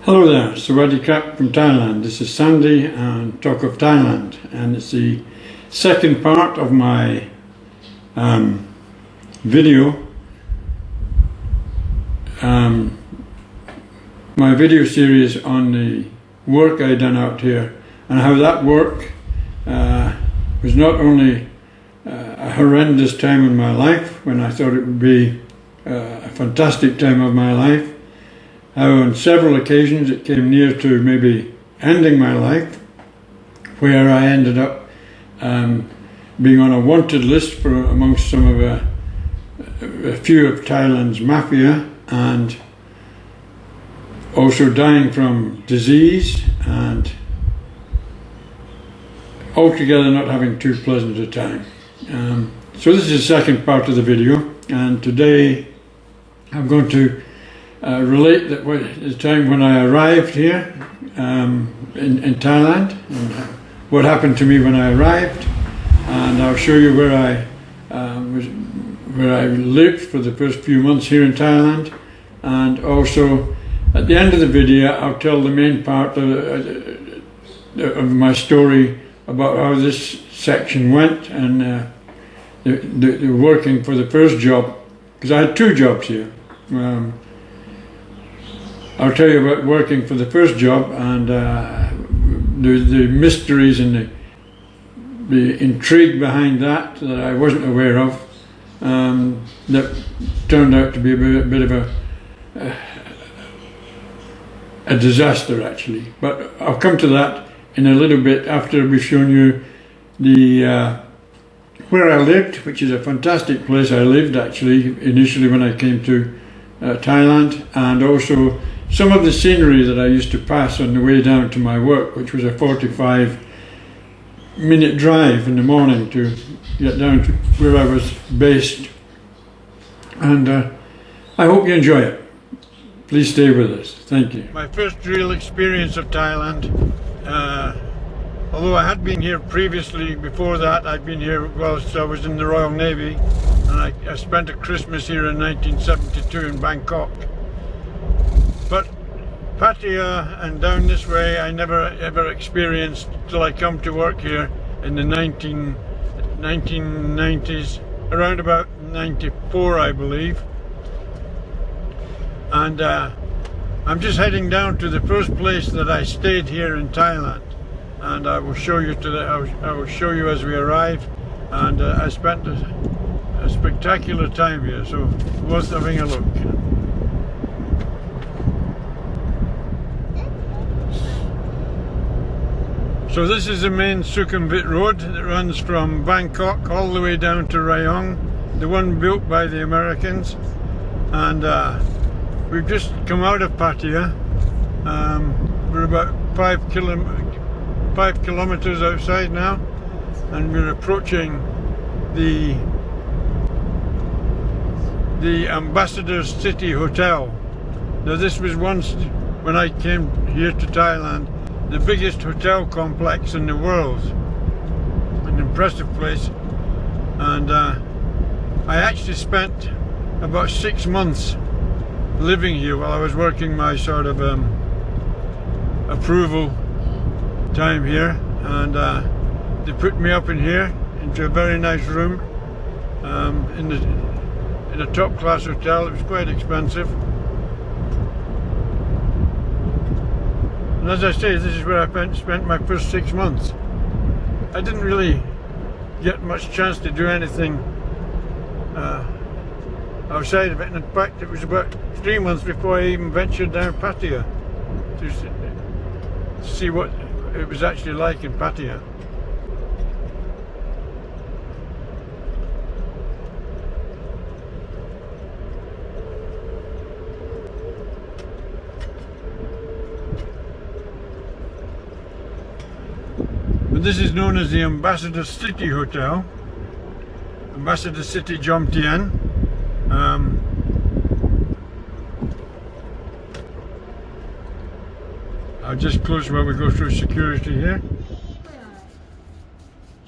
Hello there, Sawadee Krap from Thailand. This is Sandy and Talk of Thailand, and it's the second part of my video series on the work I done out here and how that work was not only a horrendous time in my life when I thought it would be a fantastic time of my life, how on several occasions it came near to maybe ending my life, where I ended up being on a wanted list for amongst some of a few of Thailand's mafia, and also dying from disease, and altogether not having too pleasant a time. So this is the second part of the video, and today I'm going to relate the time when I arrived here in Thailand, and what happened to me when I arrived, and I'll show you where I lived for the first few months here in Thailand, and also at the end of the video I'll tell the main part of my story about how this section went, and the working for the first job, because I had two jobs here. I'll tell you about working for the first job and the mysteries and the intrigue behind that I wasn't aware of, that turned out to be a bit of a disaster actually. But I'll come to that in a little bit after we've shown you the where I lived, which is a fantastic place. I lived actually initially when I came to Thailand, and also some of the scenery that I used to pass on the way down to my work, which was a 45-minute drive in the morning to get down to where I was based. And I hope you enjoy it. Please stay with us. Thank you. My first real experience of Thailand, although I had been here previously. Before that I'd been here whilst I was in the Royal Navy, and I spent a Christmas here in 1972 in Bangkok. But Pattaya and down this way I never ever experienced till I come to work here in the 1990s, around about 94 I believe. And I'm just heading down to the first place that I stayed here in Thailand, and I will show you I will show you as we arrive. And I spent a spectacular time here, so worth having a look. So this is the main Sukhumvit road that runs from Bangkok all the way down to Rayong, the one built by the Americans. And we've just come out of Pattaya. We're about 5 kilometers outside now, and we're approaching the Ambassador's City Hotel. Now this was once, when I came here to Thailand, the biggest hotel complex in the world. An impressive place. And I actually spent about 6 months living here while I was working my sort of approval time here, and they put me up in here into a very nice room in a top class hotel. It was quite expensive. And as I say, this is where I spent my first 6 months. I didn't really get much chance to do anything outside of it. And in fact, it was about 3 months before I even ventured down Pattaya to see what it was actually like in Pattaya. But this is known as the Ambassador City Hotel, Ambassador City Jomtien. I'll just close while we go through security here.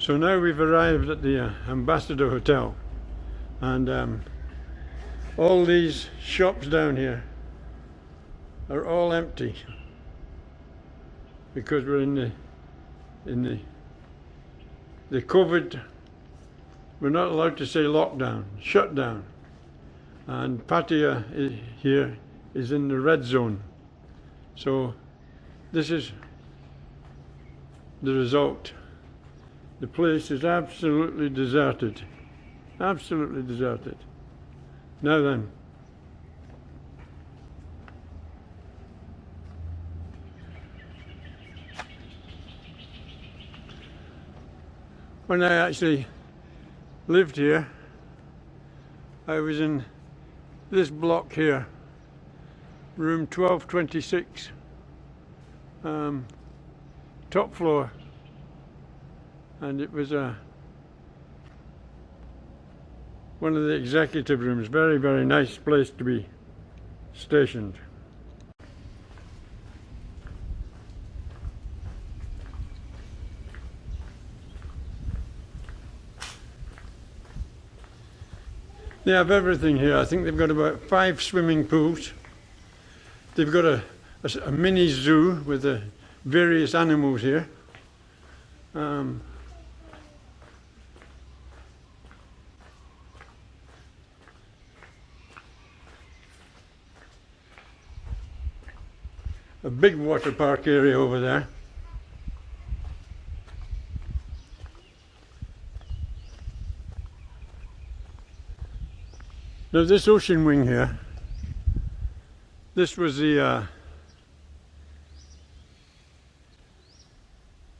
So now we've arrived at the Ambassador Hotel, and all these shops down here are all empty. because we're in the COVID. We're not allowed to say lockdown, shutdown, and Pattaya here is in the red zone. So this is the result. The place is absolutely deserted. Absolutely deserted. Now then. When I actually lived here, I was in this block here, room 1226, top floor, and it was one of the executive rooms. Very, very nice place to be stationed. They have everything here. I think they've got about 5 swimming pools. They've got a mini zoo with the various animals here. A big water park area over there. Now this ocean wing here, this was the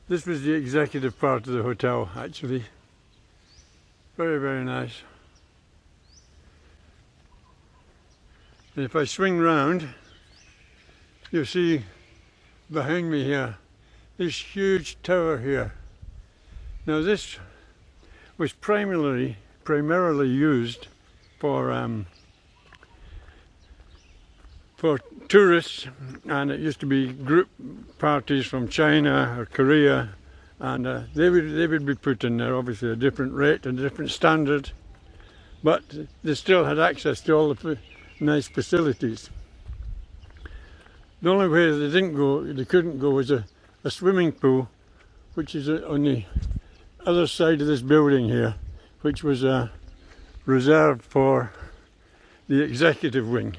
executive part of the hotel actually. Very, very nice. And if I swing round, you'll see behind me here, this huge tower here. Now this was primarily used for tourists, and it used to be group parties from China or Korea, and they would be put in there, obviously a different rate and a different standard, but they still had access to all the nice facilities. The only way they couldn't go was a swimming pool, which is on the other side of this building here, which was reserved for the executive wing.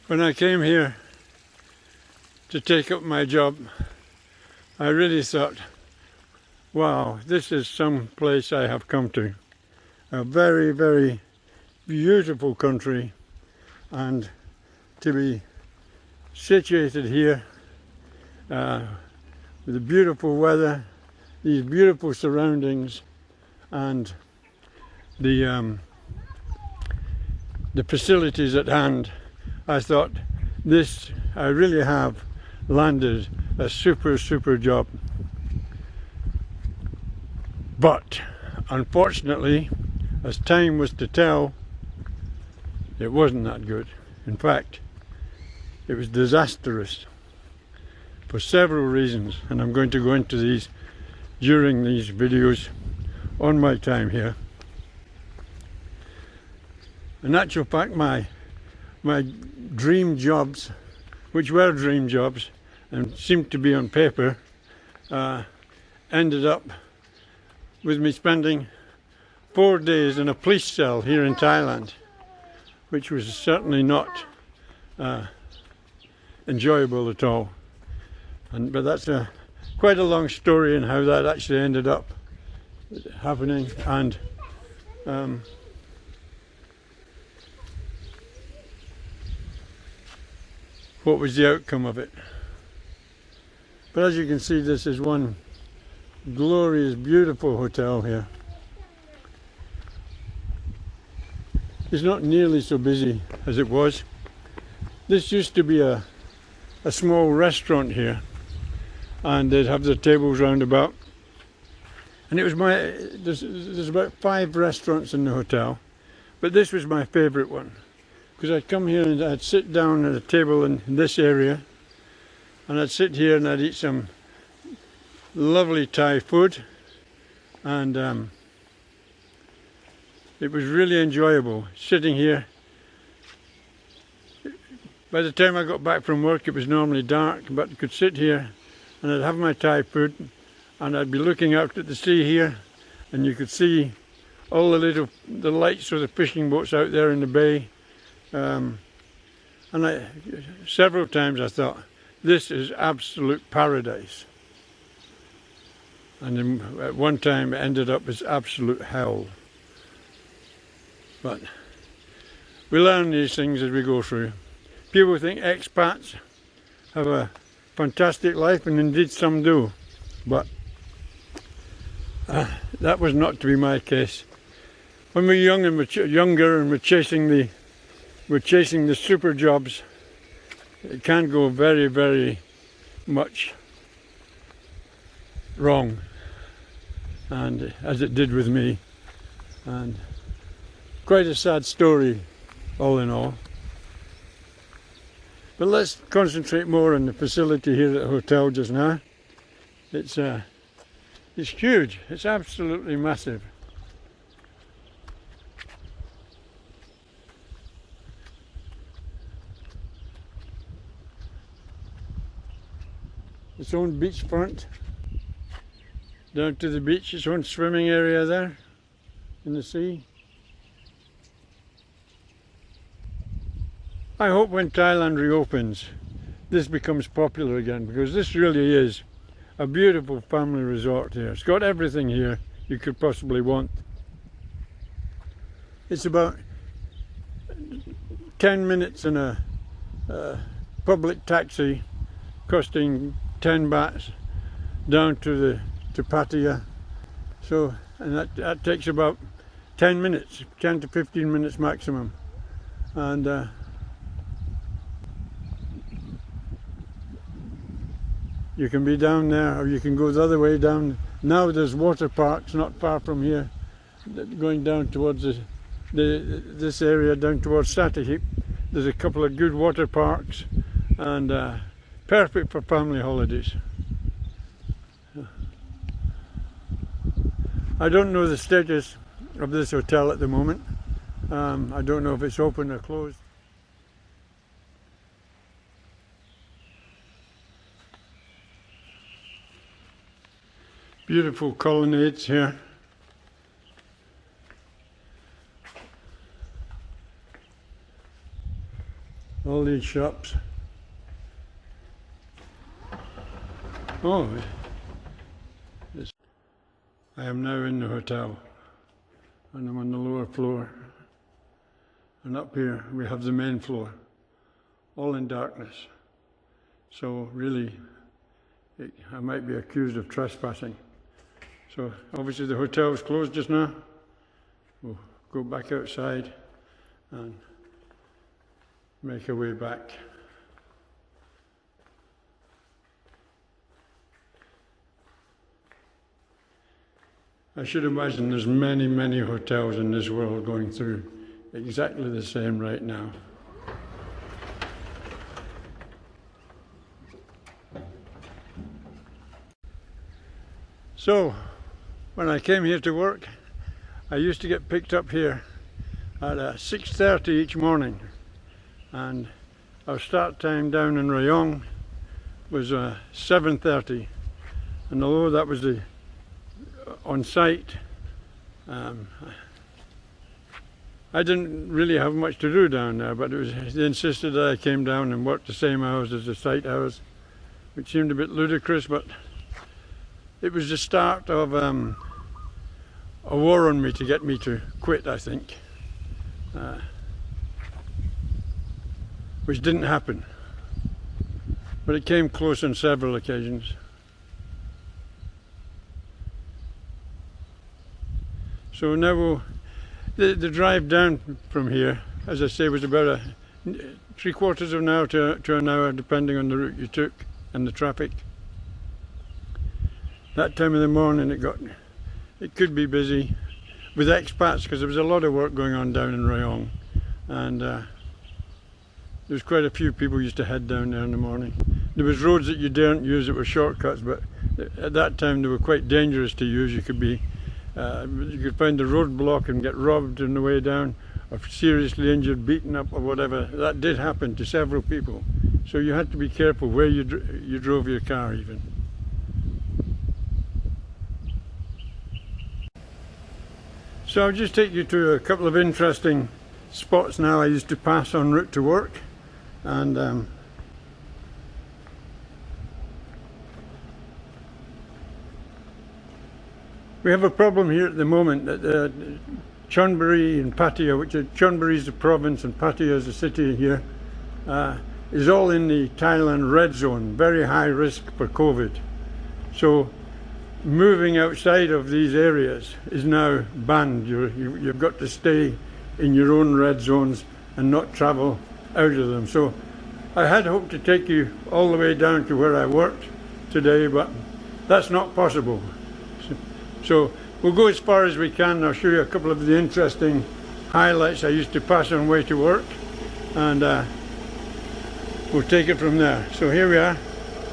When I came here to take up my job, I really thought, wow, this is some place I have come to. A very, very beautiful country, and to be situated here with the beautiful weather, these beautiful surroundings, and the facilities at hand, I thought I really have landed a super job. But unfortunately, as time was to tell, it wasn't that good. In fact, it was disastrous for several reasons, and I'm going to go into these during these videos on my time here. In actual fact, my dream jobs, which were dream jobs and seemed to be on paper, ended up with me spending 4 days in a police cell here in Thailand, which was certainly not enjoyable at all. But that's quite a long story in how that actually ended up happening, and what was the outcome of it. But as you can see, this is one glorious, beautiful hotel here. It's not nearly so busy as it was. This used to be a small restaurant here, and they'd have their tables round about. And it was there's about 5 restaurants in the hotel, but this was my favourite one, because I'd come here and I'd sit down at a table in this area, and I'd sit here and I'd eat some lovely Thai food, and it was really enjoyable sitting here. By the time I got back from work it was normally dark, but I could sit here and I'd have my Thai food and I'd be looking out at the sea here, and you could see all the lights of the fishing boats out there in the bay. And several times I thought, this is absolute paradise. And then at one time it ended up as absolute hell. But we learn these things as we go through. People think expats have a fantastic life, and indeed some do. But that was not to be my case. When we're young and younger and we're chasing the super jobs, it can go very, very much wrong, and as it did with me, and quite a sad story all in all. But let's concentrate more on the facility here at the hotel just now. It's huge, it's absolutely massive. Its own beachfront, down to the beach, its own swimming area there in the sea. I hope when Thailand reopens this becomes popular again, because this really is a beautiful family resort here. It's got everything here you could possibly want. It's about 10 minutes in a public taxi costing 10 bahts down to Pattaya. So, and that takes about 10 minutes, 10 to 15 minutes maximum. And you can be down there, or you can go the other way down. Now there's water parks not far from here, going down towards this area, down towards Sattahip. There's a couple of good water parks, and perfect for family holidays. I don't know the status of this hotel at the moment. I don't know if it's open or closed. Beautiful colonnades here. All these shops. Oh, I am now in the hotel, and I'm on the lower floor, and up here we have the main floor, all in darkness. So really, I might be accused of trespassing. So obviously the hotel is closed just now. We'll go back outside and make our way back. I should imagine there's many, many hotels in this world going through exactly the same right now. So, when I came here to work, I used to get picked up here at 6:30 each morning, and our start time down in Rayong was 7:30, and although that was the on site, I didn't really have much to do down there, but they insisted that I came down and worked the same hours as the site hours, which seemed a bit ludicrous, but it was the start of a war on me to get me to quit, I think, which didn't happen, but it came close on several occasions. So now the drive down from here, as I say, was about 3/4 of an hour to an hour, depending on the route you took and the traffic. That time of the morning it could be busy with expats, because there was a lot of work going on down in Rayong, and there was quite a few people used to head down there in the morning. there was roads that you daren't use that were shortcuts, but at that time they were quite dangerous to use. You could find a roadblock and get robbed on the way down, or seriously injured, beaten up, or whatever. That did happen to several people. So you had to be careful where you drove your car even. So I'll just take you to a couple of interesting spots now I used to pass en route to work. And we have a problem here at the moment that Chonburi and Pattaya, which Chonburi is the province and Pattaya is the city here, is all in the Thailand red zone, very high risk for COVID. So moving outside of these areas is now banned. You've got to stay in your own red zones and not travel out of them. So I had hoped to take you all the way down to where I worked today, but that's not possible. So we'll go as far as we can. I'll show you a couple of the interesting highlights I used to pass on way to work, and we'll take it from there. So here we are,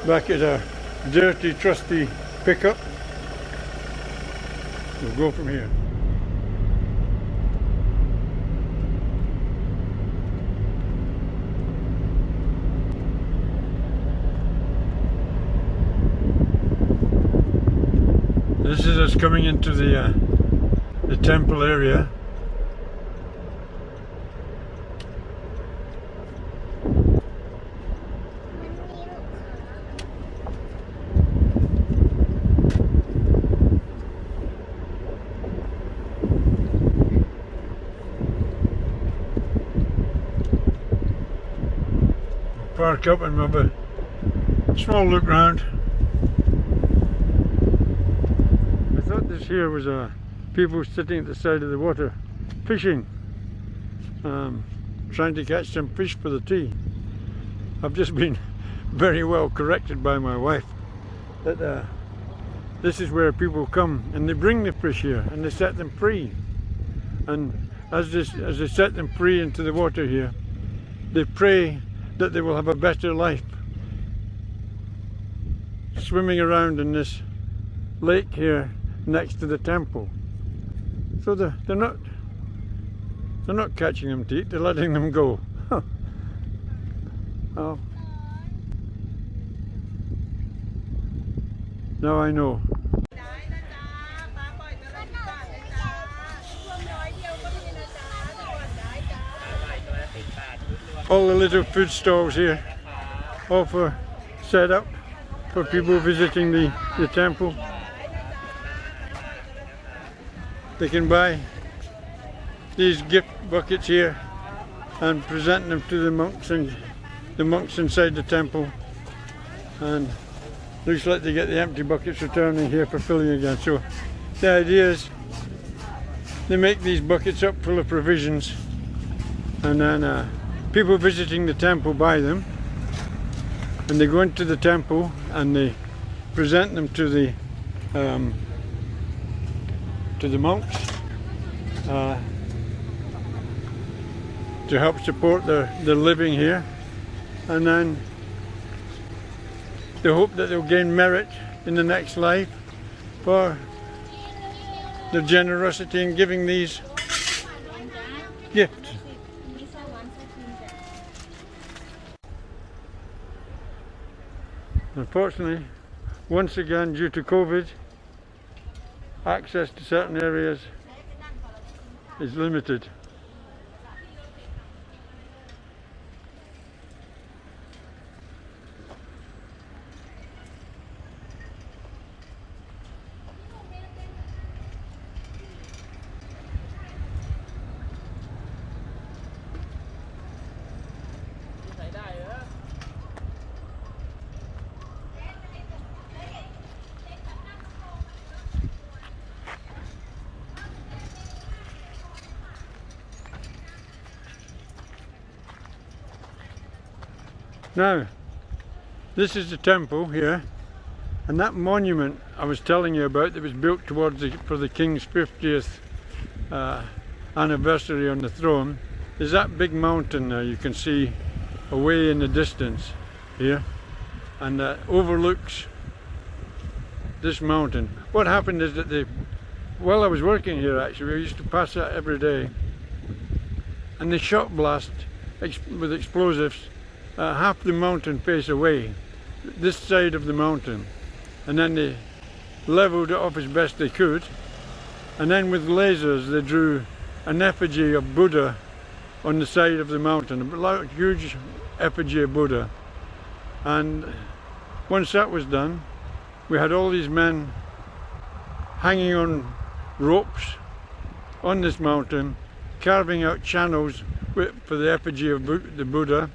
back at our dirty, trusty pickup. We'll go from here. This is us coming into the temple area. Park up and have a small look round. I thought this here was people sitting at the side of the water fishing, trying to catch some fish for the tea. I've just been very well corrected by my wife that this is where people come and they bring the fish here and they set them free, and as they set them free into the water here, they pray that they will have a better life swimming around in this lake here next to the temple. So they're not catching them to eat, they're letting them go. Oh. Now I know. All the little food stalls here, all set up for people visiting the temple. They can buy these gift buckets here and present them to the monks inside the temple, and looks like they get the empty buckets returning here for filling again. So the idea is they make these buckets up full of provisions, and then people visiting the temple buy them, and they go into the temple and they present them to the monks to help support their living here, and then they hope that they'll gain merit in the next life for their generosity in giving these gifts. Unfortunately, once again, due to COVID, access to certain areas is limited. Now, this is the temple here, and that monument I was telling you about that was built for the King's 50th anniversary on the throne is that big mountain there you can see away in the distance here. and overlooks this mountain. What happened is that while I was working here, actually, we used to pass that every day, and they shot blast with explosives half the mountain face away, this side of the mountain, and then they leveled it off as best they could, and then with lasers they drew an effigy of Buddha on the side of the mountain, a huge effigy of Buddha. And once that was done, we had all these men hanging on ropes on this mountain, carving out channels for the effigy of the Buddha,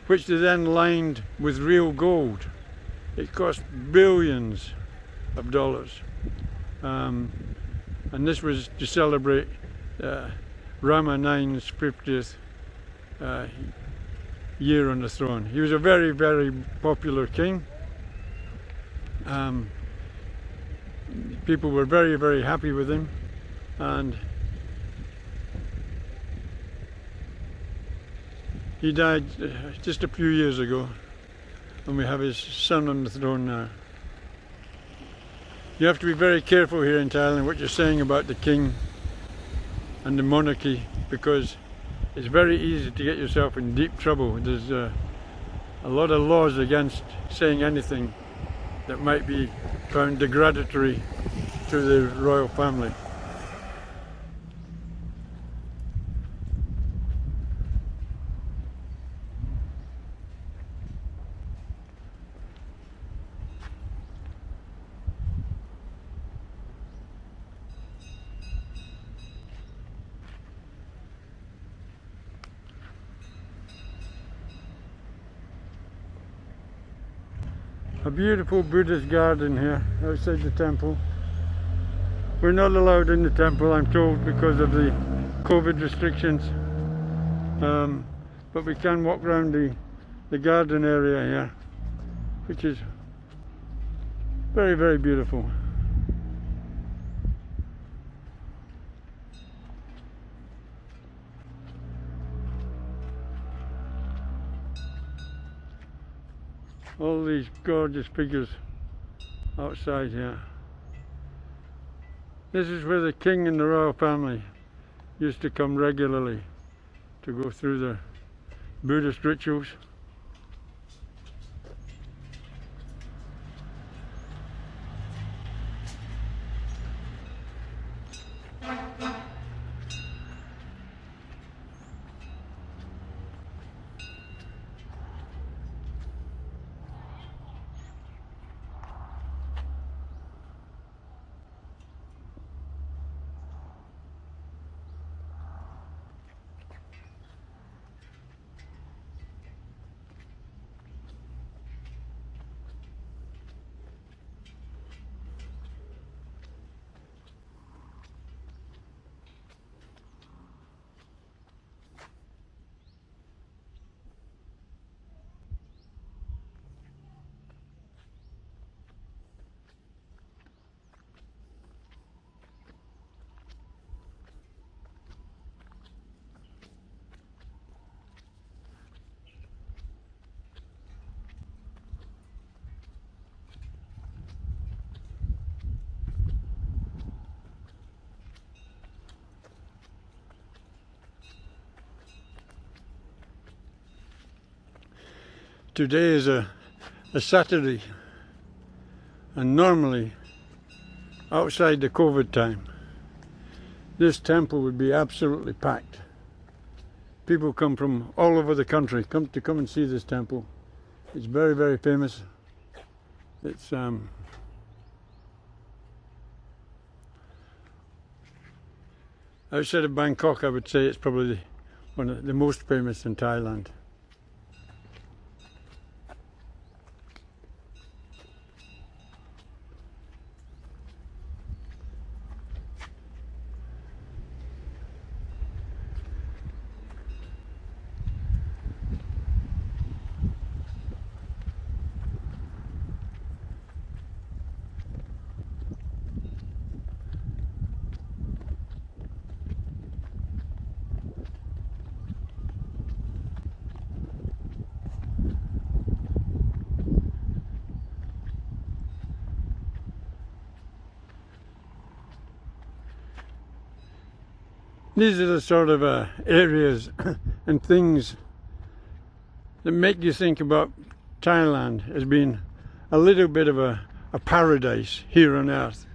which they then lined with real gold. It cost billions of dollars. And this was to celebrate Rama IX's 50th year on the throne. He was a very, very popular king. People were very, very happy with him, and he died just a few years ago, and we have his son on the throne now. You have to be very careful here in Thailand what you're saying about the king and the monarchy, because it's very easy to get yourself in deep trouble. There's a lot of laws against saying anything that might be found degradatory to the royal family. A beautiful Buddhist garden here outside the temple. We're not allowed in the temple, I'm told, because of the COVID restrictions, but we can walk around the garden area here, which is very, very beautiful. All these gorgeous figures outside here. This is where the king and the royal family used to come regularly to go through their Buddhist rituals. Today is a Saturday, and normally outside the COVID time this temple would be absolutely packed. People come from all over the country come and see this temple. It's very, very famous. It's outside of Bangkok, I would say it's probably one of the most famous in Thailand. These are the sort of areas and things that make you think about Thailand as being a little bit of a paradise here on earth.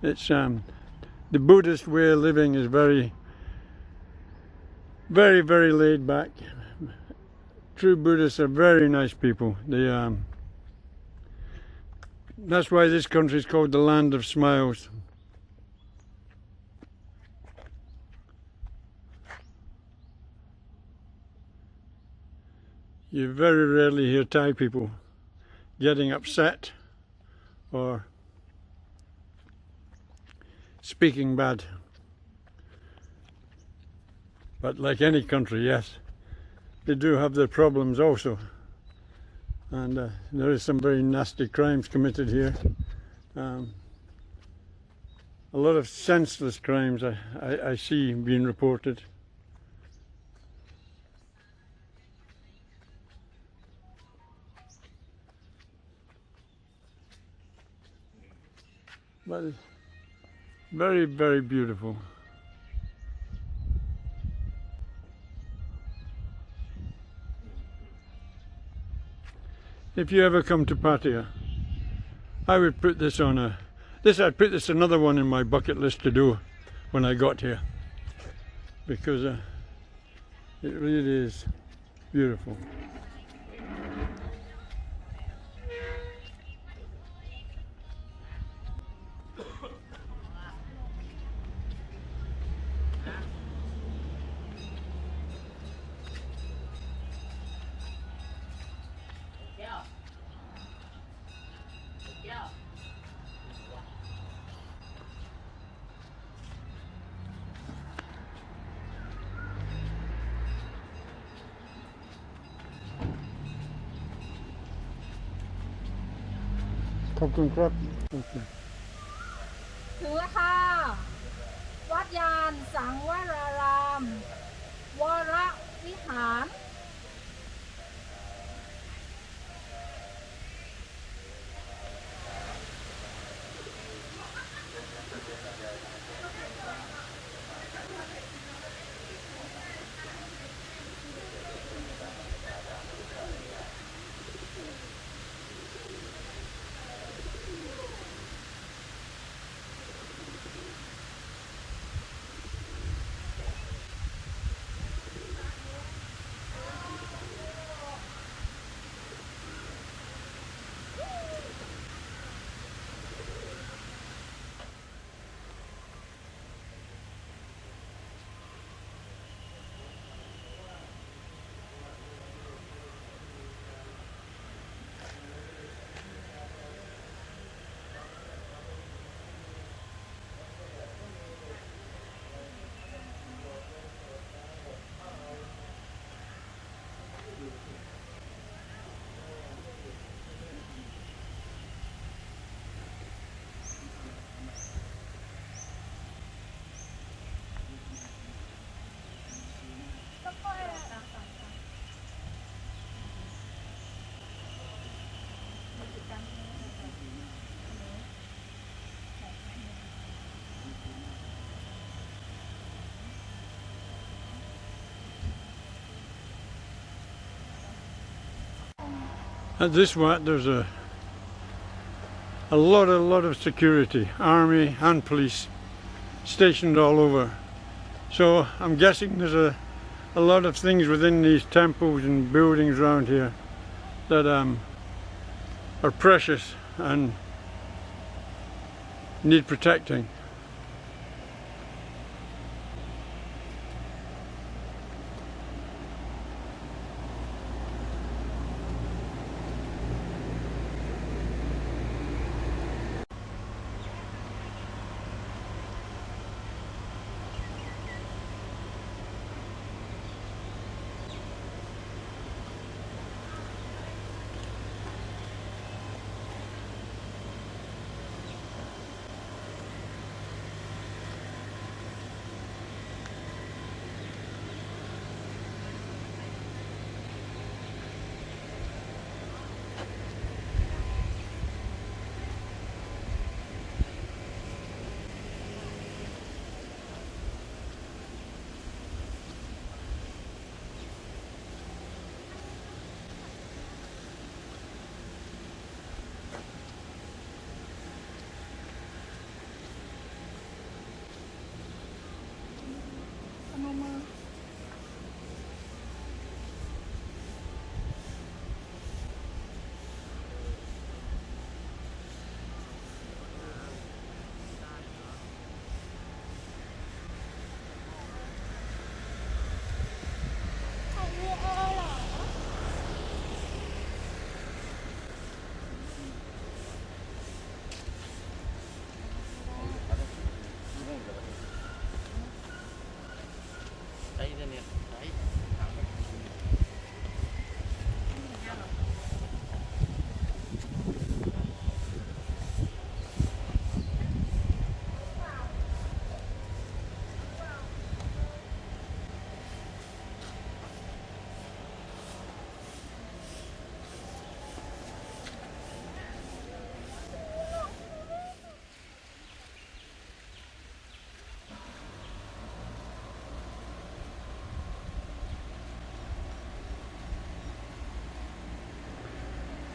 It's the Buddhist way of living is very, very, very laid back. True Buddhists are very nice people. That's why this country is called the Land of Smiles. You very rarely hear Thai people getting upset or speaking bad. But like any country, yes, they do have their problems also. And there is some very nasty crimes committed here. A lot of senseless crimes I see being reported. But it's very, very beautiful. If you ever come to Pattaya, I would put this on I'd put this another one in my bucket list to do when I got here, because it really is beautiful. Talking crap. Okay. ถึงแล้วค่ะวัดยานสังวรารามวรวิหาร At this one, there's a lot of security, army and police stationed all over. So I'm guessing there's a lot of things within these temples and buildings around here that are precious and need protecting.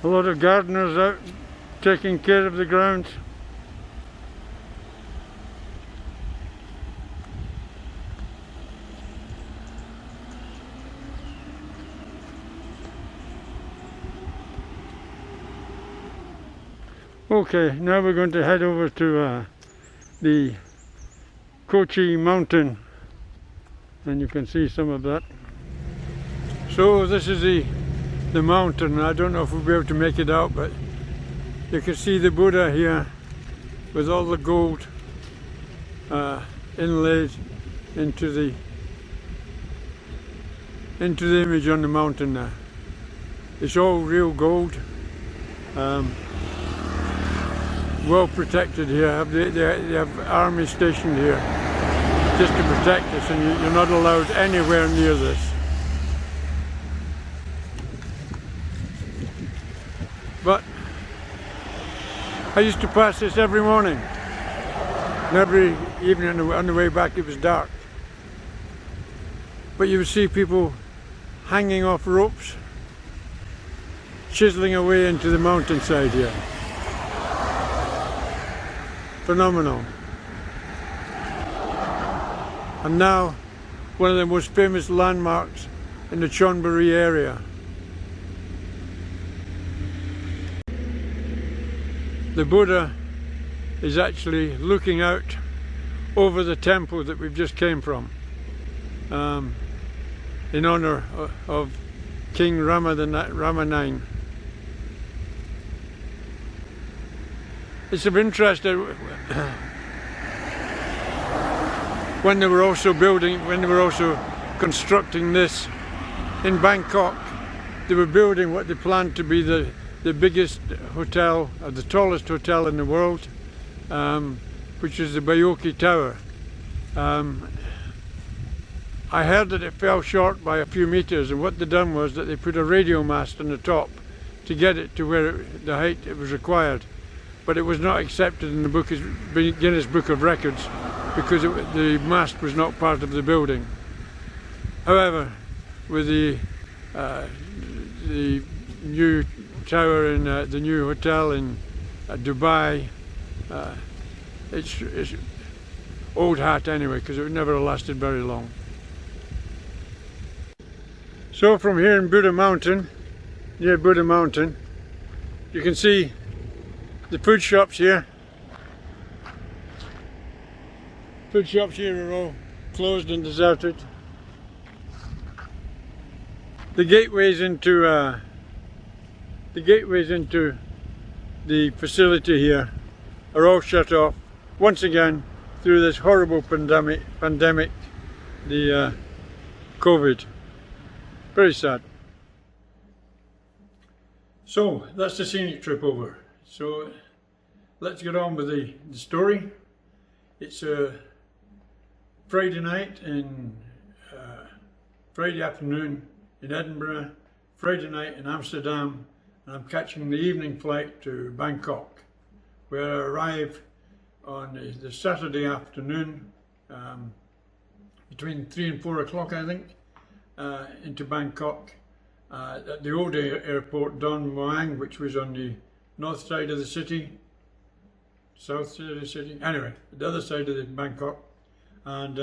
A lot of gardeners out taking care of the grounds. Okay, now we're going to head over to the Kochi mountain, and you can see some of that. So this is the mountain. I don't know if we'll be able to make it out, but you can see the Buddha here with all the gold inlaid into the image on the mountain there. It's all real gold. Well protected here. They have army stationed here just to protect us, and you're not allowed anywhere near this. But I used to pass this every morning, and every evening on the way back it was dark. But you would see people hanging off ropes, chiseling away into the mountainside here. Phenomenal. And now one of the most famous landmarks in the Chonburi area. The Buddha is actually looking out over the temple that we've just came from, in honor of King Rama IX. It's of interest that when they were also constructing this in Bangkok, they were building what they planned to be the biggest hotel, the tallest hotel in the world, which is the Bayoki Tower. I heard that it fell short by a few meters, and what they done was that they put a radio mast on the top to get it to where the height it was required. But it was not accepted in the Guinness Book of Records because the mast was not part of the building. However, with the new tower in the new hotel in Dubai, it's old hat anyway, because it would never have lasted very long. So from here in Buddha Mountain, near Buddha Mountain, you can see the food shops here. Food shops here are all closed and deserted. The gateways into the facility here are all shut off once again through this horrible pandemic, the COVID. Very sad. So that's the scenic trip over. So let's get on with the story. It's a Friday night in Friday afternoon in Edinburgh, Friday night in Amsterdam, and I'm catching the evening flight to Bangkok, where I arrive on the Saturday afternoon between 3 and 4 o'clock, I think, into Bangkok at the old airport Don Muang, which was on the north side of the city, south side of the city, anyway, the other side of the Bangkok, and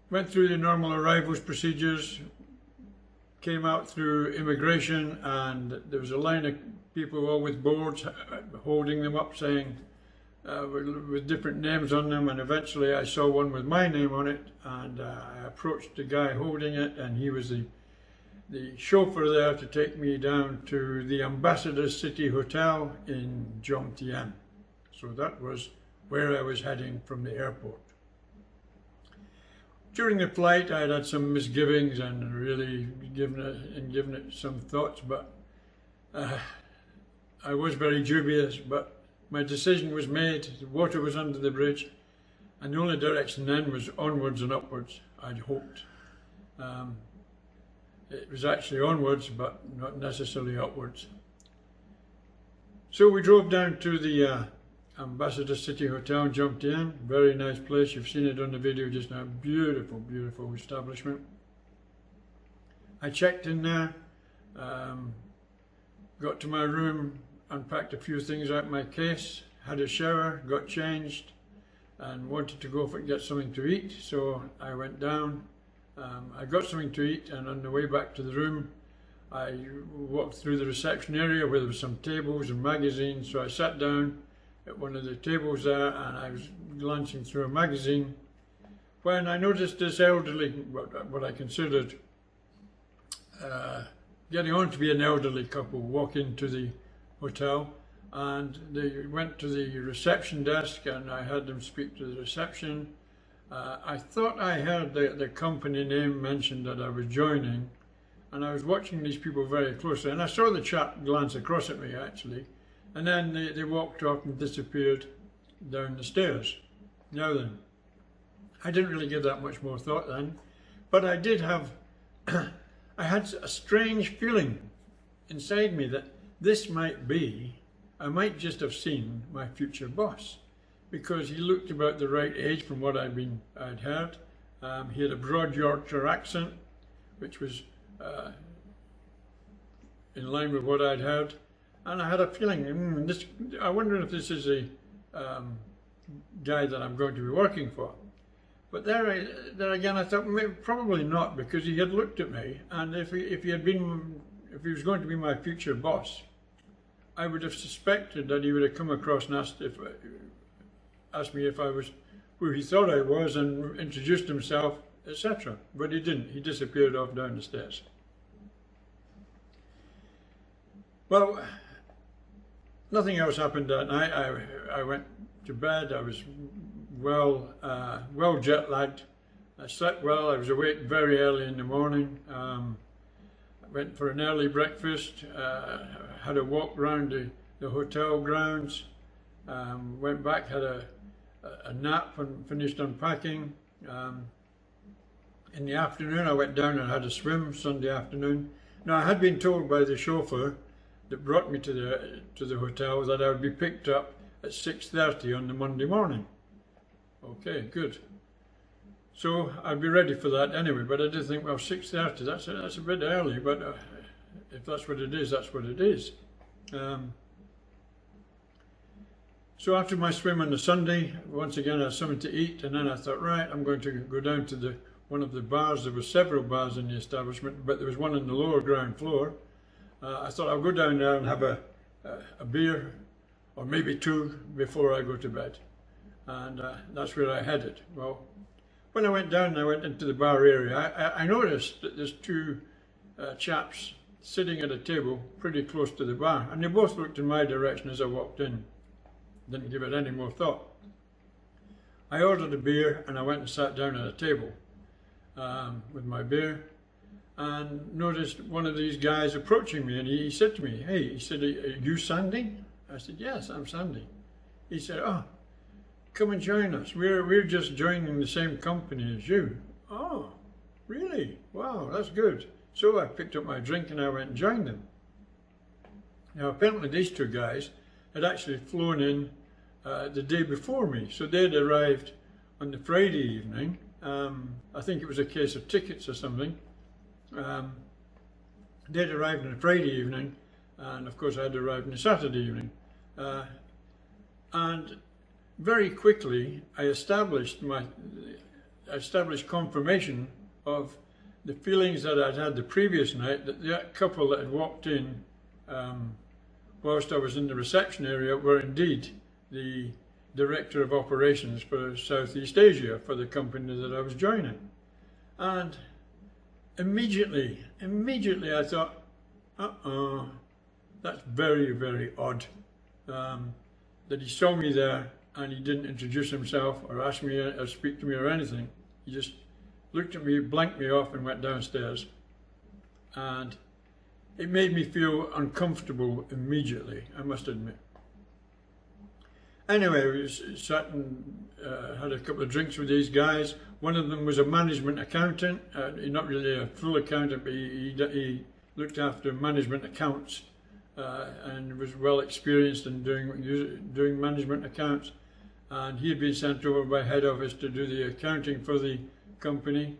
went through the normal arrivals procedures, came out through immigration, and there was a line of people all with boards holding them up saying, with different names on them, and eventually I saw one with my name on it, and I approached the guy holding it, and he was the chauffeur there to take me down to the Ambassador City Hotel in Jomtien. So that was where I was heading from the airport. During the flight I had some misgivings and really given it some thoughts, but I was very dubious, but my decision was made. The water was under the bridge, and the only direction then was onwards and upwards, I'd hoped. It was actually onwards, but not necessarily upwards. So we drove down to the Ambassador City Hotel in Jomtien. Very nice place. You've seen it on the video just now. Beautiful, beautiful establishment. I checked in there, got to my room, unpacked a few things out of my case, had a shower, got changed, and wanted to go get something to eat. So I went down, I got something to eat, and on the way back to the room, I walked through the reception area where there were some tables and magazines. So I sat down at one of the tables there, and I was glancing through a magazine when I noticed this elderly, what I considered getting on to be an elderly couple, walk into the hotel, and they went to the reception desk, and I had them speak to the reception. I thought I heard the company name mentioned that I was joining, and I was watching these people very closely, and I saw the chap glance across at me actually, and then they walked off and disappeared down the stairs. Now then, I didn't really give that much more thought then, but I did have, I had a strange feeling inside me that this might be, I might just have seen my future boss, because he looked about the right age from what I'd heard. He had a broad Yorkshire accent, which was in line with what I'd heard, and I had a feeling, I wonder if this is a guy that I'm going to be working for. But there again, I thought probably not, because he had looked at me, and if he was going to be my future boss, I would have suspected that he would have come across and asked me if I was who he thought I was, and introduced himself, etc. But he didn't. He disappeared off down the stairs. Well, nothing else happened that night. I went to bed. I was well jet lagged. I slept well. I was awake very early in the morning. I went for an early breakfast, had a walk around the hotel grounds, went back, had a nap and finished unpacking. In the afternoon I went down and had a swim Sunday afternoon. Now I had been told by the chauffeur that brought me to the hotel that I would be picked up at 6:30 on the Monday morning. Okay, good. So I'd be ready for that anyway, but I did think, well, 6:30, that's a bit early, but if that's what it is, that's what it is. So after my swim on the Sunday, once again I had something to eat, and then I thought, right, I'm going to go down to one of the bars. There were several bars in the establishment, but there was one on the lower ground floor. I thought I'll go down there and have a beer, or maybe two, before I go to bed. And that's where I headed. Well, when I went down, I went into the bar area. I noticed that there's two chaps sitting at a table pretty close to the bar, and they both looked in my direction as I walked in. Didn't give it any more thought. I ordered a beer and I went and sat down at a table with my beer, and noticed one of these guys approaching me, and he said to me, hey, he said, are you Sandy? I said, yes, I'm Sandy. He said, oh, come and join us. We're just joining the same company as you. Oh, really? Wow, that's good. So I picked up my drink and I went and joined them. Now apparently these two guys had actually flown in the day before me. So they'd arrived on the Friday evening. I think it was a case of tickets or something. They'd arrived on a Friday evening, and of course I'd arrived on a Saturday evening. And very quickly I established confirmation of the feelings that I'd had the previous night, that couple that had walked in whilst I was in the reception area were indeed the Director of Operations for Southeast Asia for the company that I was joining. And immediately I thought, that's very, very odd, that he saw me there and he didn't introduce himself or ask me or speak to me or anything. He just looked at me, blanked me off, and went downstairs. And it made me feel uncomfortable immediately, I must admit. Anyway, we sat and had a couple of drinks with these guys. One of them was a management accountant, not really a full accountant, but he looked after management accounts and was well experienced in doing management accounts. And he had been sent over by head office to do the accounting for the company.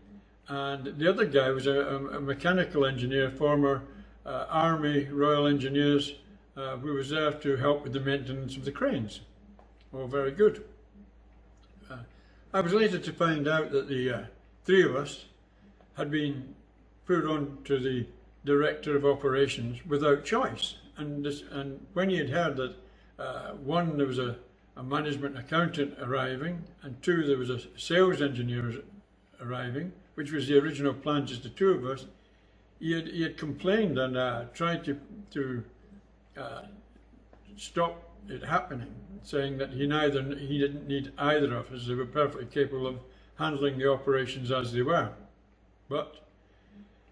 And the other guy was a mechanical engineer, former Army Royal Engineers who was there to help with the maintenance of the cranes. Oh, very good. I was later to find out that the three of us had been put on to the Director of Operations without choice. And when he had heard that one, there was a management accountant arriving, and two, there was a sales engineer arriving, which was the original plan, just the two of us, he had complained and tried to stop it happening, saying that he didn't need either of us. They were perfectly capable of handling the operations as they were. But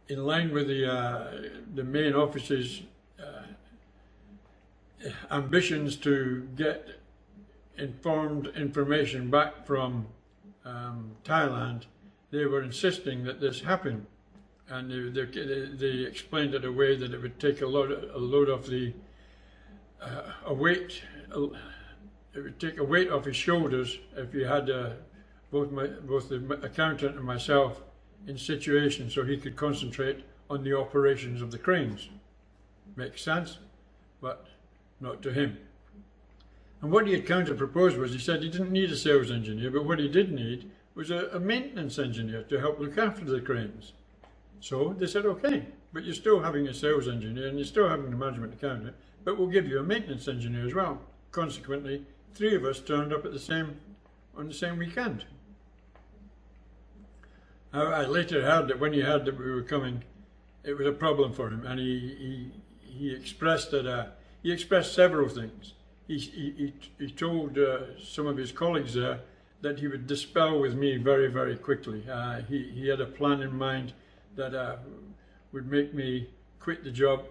in line with the main office's ambitions to get informed information back from Thailand, they were insisting that this happen, and they explained it away that it would take a load off the weight. It would take a weight off his shoulders if you had both the accountant and myself in situations, so he could concentrate on the operations of the cranes. Makes sense, but not to him. And what he had counter proposed was, he said he didn't need a sales engineer, but what he did need was a maintenance engineer to help look after the cranes. So they said, okay, but you're still having a sales engineer and you're still having a management accountant, but we'll give you a maintenance engineer as well. Consequently, three of us turned up on the same weekend. I later heard that when he heard that we were coming, it was a problem for him, and he expressed that he expressed several things. He told some of his colleagues there that he would dispel with me very, very quickly. He had a plan in mind that would make me quit the job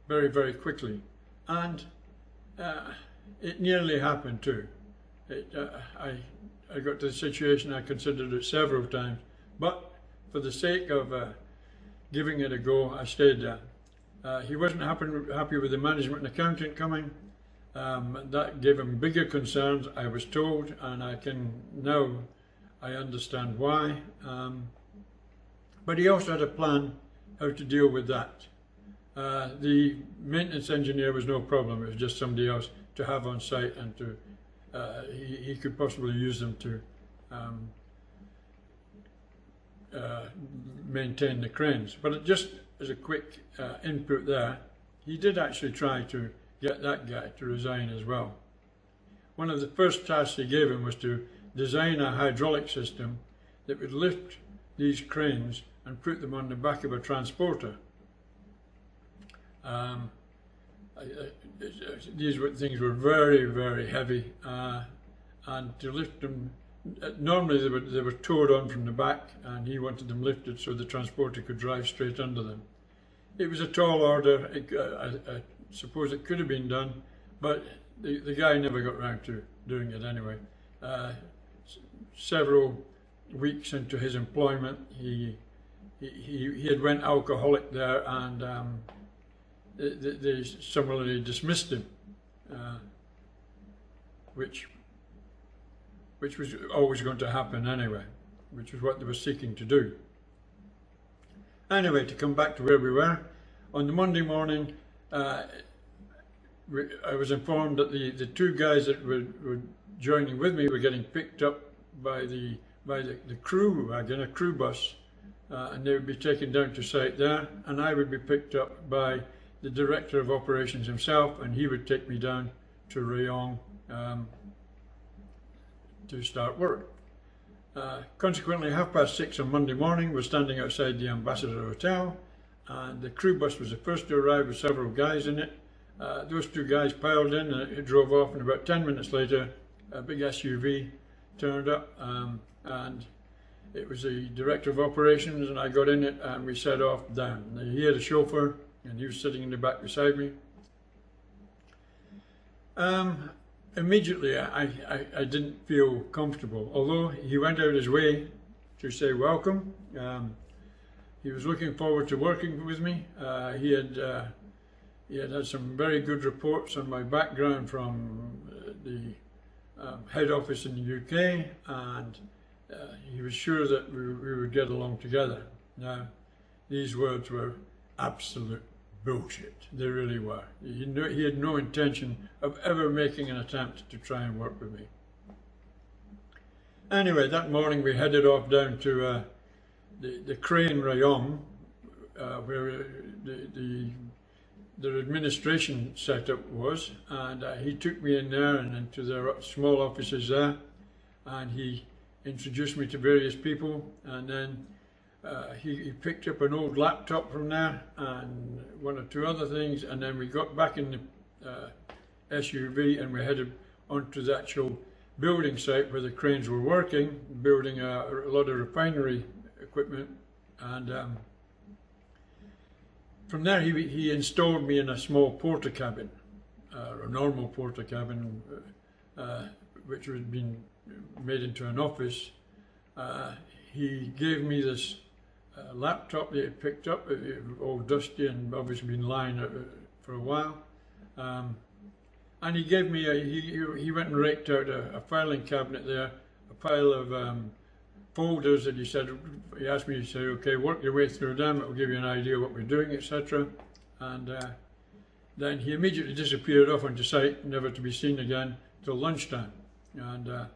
very, very quickly, and it nearly happened too. I got to the situation, I considered it several times, but for the sake of giving it a go, I stayed there. He wasn't happy with the management and accountant coming. That gave him bigger concerns, I was told, and I understand why. But he also had a plan how to deal with that. The maintenance engineer was no problem, it was just somebody else to have on site, and he could possibly use them to maintain the cranes. But just as a quick input there, he did actually try to get that guy to resign as well. One of the first tasks he gave him was to design a hydraulic system that would lift these cranes and put them on the back of a transporter. These things were very, very heavy, and to lift them, normally they were towed on from the back, and he wanted them lifted so the transporter could drive straight under them. It was a tall order. I suppose it could have been done, but the guy never got round to doing it anyway. Several weeks into his employment, he had went alcoholic there, and they summarily dismissed him, which was always going to happen anyway, which was what they were seeking to do. Anyway, to come back to where we were, on the Monday morning, I was informed that the two guys that were joining with me were getting picked up by the crew wagon, a crew bus, and they would be taken down to site there, and I would be picked up by the Director of Operations himself, and he would take me down to Rayong to start work. Consequently, 6:30 on Monday morning, we're standing outside the Ambassador Hotel, and the crew bus was the first to arrive with several guys in it. Those two guys piled in, and it drove off, and about 10 minutes later, a big SUV turned up, and it was the Director of Operations, and I got in it, and we set off down. He had a chauffeur, and he was sitting in the back beside me. Immediately, I didn't feel comfortable, although he went out his way to say welcome. He was looking forward to working with me. He had some very good reports on my background from the head office in the UK, and he was sure that we would get along together. Now, these words were absolute bullshit. They really were. He had no intention of ever making an attempt to try and work with me. Anyway, that morning we headed off down to the crane rayon, where their administration setup was, and he took me in there and into their small offices there, and he introduced me to various people, and then he picked up an old laptop from there and one or two other things, and then we got back in the SUV and we headed onto the actual building site where the cranes were working, building a lot of refinery equipment. And from there he installed me in a small porter cabin, a normal porter cabin, which had been made into an office. He gave me this laptop that he had picked up, all dusty and obviously been lying for a while. And he gave me he went and raked out a filing cabinet there, a pile of folders that he asked me, he said, okay, work your way through them, it will give you an idea of what we're doing, etc. And then he immediately disappeared off onto site, never to be seen again till lunchtime. And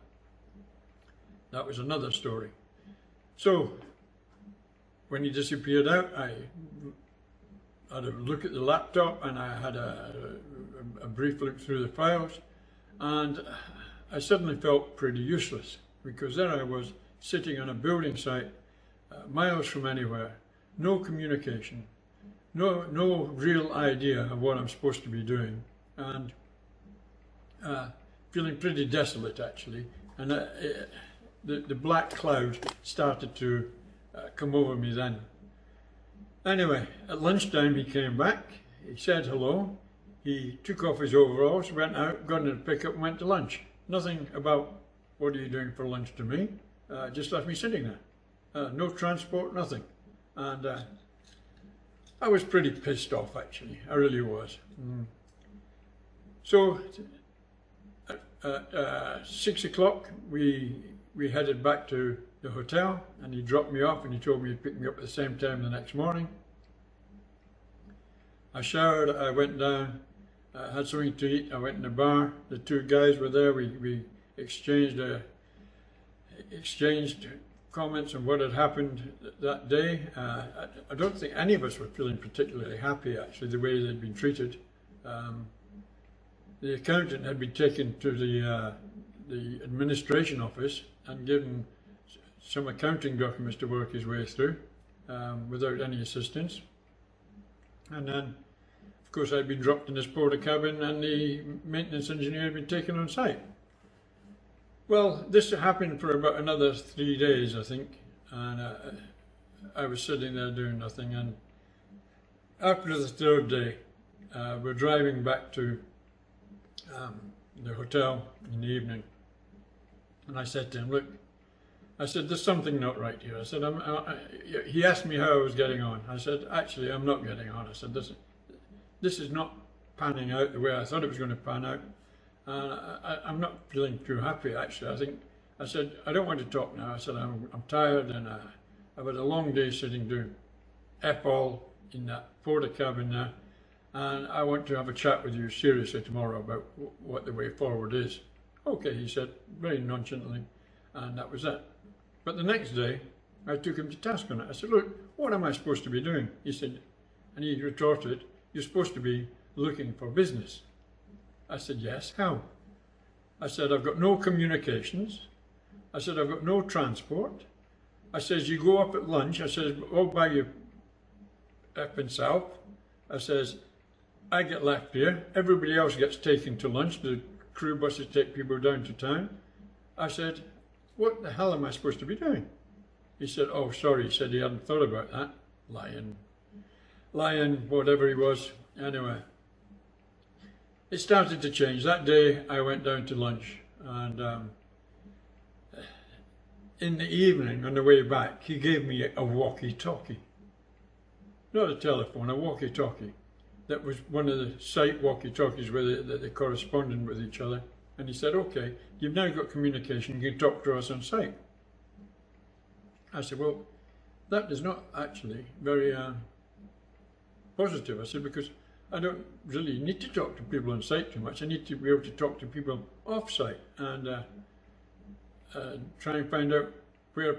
that was another story. So when he disappeared out, I had a look at the laptop and I had a brief look through the files, and I suddenly felt pretty useless, because there I was sitting on a building site miles from anywhere, no communication, no real idea of what I'm supposed to be doing, and feeling pretty desolate actually. And the black cloud started to come over me then. Anyway, at lunchtime he came back, he said hello, he took off his overalls, went out, got in a pickup and went to lunch. Nothing about what are you doing for lunch to me, just left me sitting there. No transport, nothing. And I was pretty pissed off actually, I really was. So at 6 o'clock we headed back to the hotel, and he dropped me off and he told me he'd pick me up at the same time the next morning. I showered, I went down, had something to eat, I went in the bar, the two guys were there, we exchanged comments on what had happened that day. I don't think any of us were feeling particularly happy actually, the way they'd been treated. The accountant had been taken to the administration office and given some accounting documents to work his way through without any assistance. And then, of course, I'd been dropped in this porter cabin and the maintenance engineer had been taken on site. Well, this happened for about another 3 days, I think, and I was sitting there doing nothing. And after the third day, we're driving back to the hotel in the evening, and I said to him, look, I said, there's something not right here. I said, he asked me how I was getting on. I said, actually, I'm not getting on. I said, this is not panning out the way I thought it was going to pan out. And I'm not feeling too happy, actually. I said, I don't want to talk now. I said, I'm tired, and I've had a long day sitting doing F all in that porter cabin there. And I want to have a chat with you seriously tomorrow about what the way forward is. Okay, he said, very nonchalantly, and that was it. But the next day, I took him to task on it. I said, look, what am I supposed to be doing? He said, and he retorted, you're supposed to be looking for business. I said, yes, how? I said, I've got no communications. I said, I've got no transport. I says, you go up at lunch. I says, all by your effing self. I says, I get left here. Everybody else gets taken to lunch. The crew buses take people down to town. I said, what the hell am I supposed to be doing? He said, oh, sorry. He said he hadn't thought about that. Lying, whatever he was. Anyway, it started to change. That day, I went down to lunch, and in the evening, on the way back, he gave me a walkie-talkie. Not a telephone, a walkie-talkie. That was one of the site walkie-talkies where they corresponded with each other. And he said, okay, you've now got communication, you can talk to us on site. I said, well, that is not actually very positive. I said, because I don't really need to talk to people on site too much. I need to be able to talk to people off site and try and find out where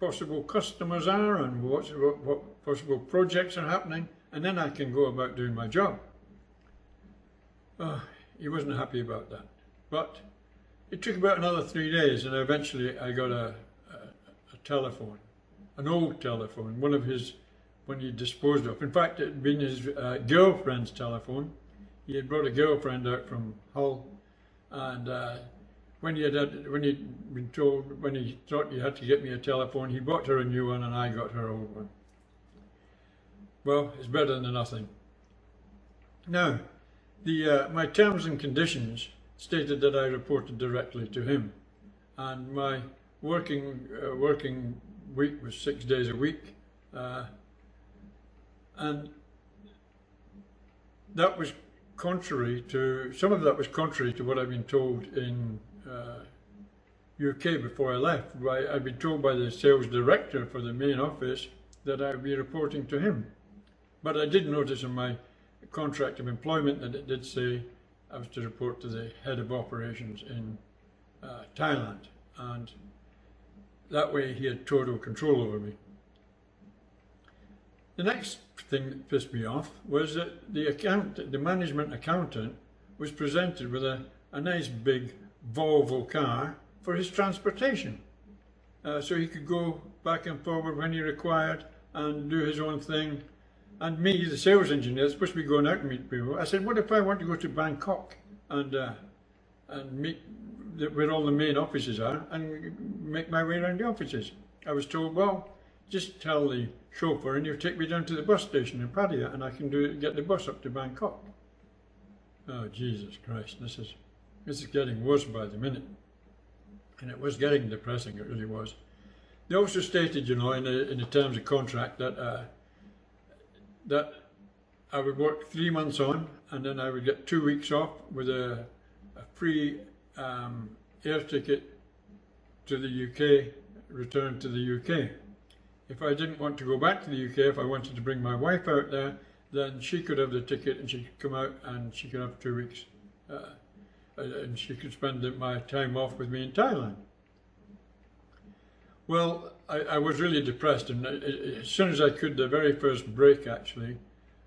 possible customers are and what possible projects are happening, and then I can go about doing my job. He wasn't happy about that, but it took about another 3 days, and eventually I got a telephone, an old telephone, one he disposed of. In fact, it had been his girlfriend's telephone. He had brought a girlfriend out from Hull, and when he thought he had to get me a telephone, he bought her a new one and I got her old one. Well, it's better than nothing. Now, my terms and conditions stated that I reported directly to him, and my working week was 6 days a week, and that was contrary to, some of that was contrary to what I'd been told in UK before I left. I'd been told by the sales director for the main office that I'd be reporting to him. But I did notice in my contract of employment that it did say I was to report to the head of operations in Thailand, and that way he had total control over me. The next thing that pissed me off was that the management accountant was presented with a nice big Volvo car for his transportation, so he could go back and forward when he required and do his own thing. And me, the sales engineer, supposed to be going out and meet people. I said, what if I want to go to Bangkok and meet where all the main offices are and make my way around the offices? I was told, well, just tell the chauffeur and he'll take me down to the bus station in Pattaya and I can get the bus up to Bangkok. Oh, Jesus Christ, this is getting worse by the minute. And it was getting depressing, it really was. They also stated, you know, in the terms of contract that I would work 3 months on and then I would get 2 weeks off with a free air ticket to the UK, return to the UK. If I didn't want to go back to the UK, if I wanted to bring my wife out there, then she could have the ticket and she could come out and she could have 2 weeks and she could spend my time off with me in Thailand. Well, I was really depressed, and as soon as I could, the very first break actually,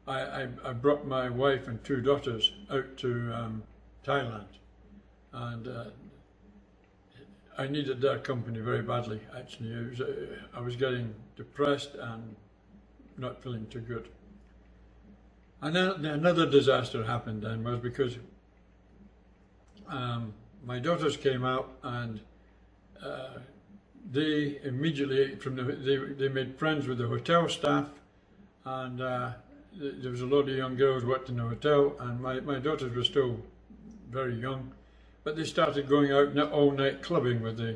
I brought my wife and 2 daughters out to Thailand, and I needed their company very badly actually. I was getting depressed and not feeling too good. And then another disaster happened then, was because my daughters came out and they immediately, they made friends with the hotel staff, and there was a lot of young girls worked in the hotel, and my daughters were still very young, but they started going out all night clubbing with the